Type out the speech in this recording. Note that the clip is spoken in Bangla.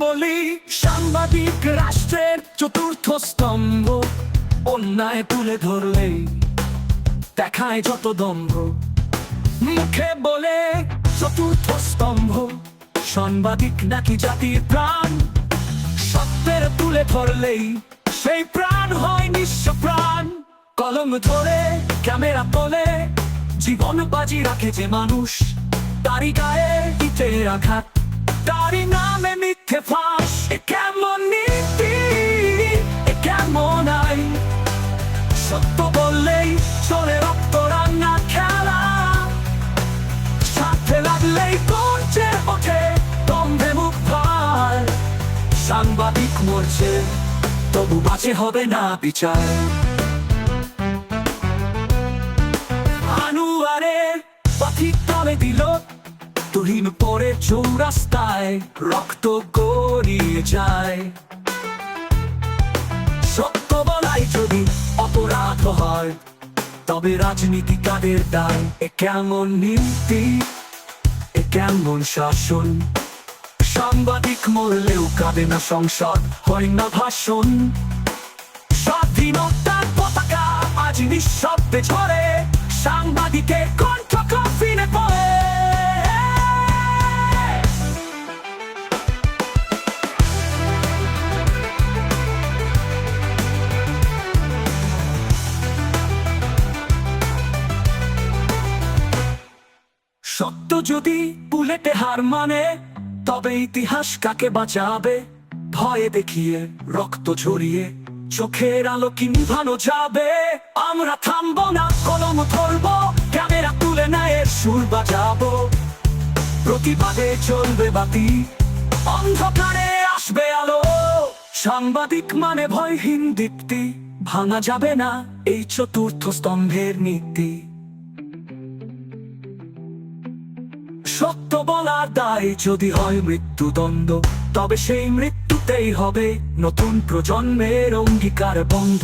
বলি, সাংবাদিক রাষ্ট্রের চতুর্থ স্তম্ভ। অন্যায় তুলে ধরলেই দেখায় যত দম্ভ। মুখে বলে চতুর্থ স্তম্ভ, সাংবাদিক নাকি জাতির প্রাণ। সত্যের তুলে ধরলেই সেই প্রাণ হয় নিঃস্ব প্রাণ। কলম ধরে ক্যামেরা তোলে, জীবন বাজি রাখে যে মানুষ, তারই গায়ে ইটের আঘাত, তারই নামে মিথ্যে ফাঁস। এ কেমন নীতি, এ কেমন আইন, সত্য বললেই চলে রক্ত রান্না খেলা। সাথে লাগলেই গর্জে ওঠে দম্ভে মুখ ভার। সাংবাদিক মরছে তবু বাঁচে হবে না বিচার। আনুয়ারের পাথি তলে দিল তুহিন পরে চৌরাস্তায়, রক্ত গড়িয়ে যায়। সত্য বলাই যদি অপরাধ হয়, তবে রাজনীতি কাদের দায়। এ কেমন নীতি, এ কেমন শাসন, সাংবাদিক মরলেও কাঁদে না সংসদ, হয় না ভাষণ। স্বাধীনতার পতাকা আজ নিঃশব্দে ঝরে, সাংবাদিকের কণ্ঠ কফিনে পড়ে। সত্য যদি বুলেটে হার মানে, তবে ইতিহাস কাকে বাঁচাবে? ভয়ে দেখিয়ে রক্ত ঝরিয়ে চোখের আলো কি নিভানো যাবে? আমরা থামবো না, কলম ধরবো, ক্যামেরা তুলে ন্যায়ের সুর বাজাবো। প্রতিবাদে চলবে বাতি, অন্ধকারে আসবে আলো। সাংবাদিক মানে ভয়হীন দীপ্তি, ভাঙা যাবে না এই চতুর্থ স্তম্ভের নীতি। সত্য বলার দায় যদি হয় মৃত্যুদণ্ড, তবে সেই মৃত্যুতেই হবে নতুন প্রজন্মের অঙ্গীকার বন্ধ।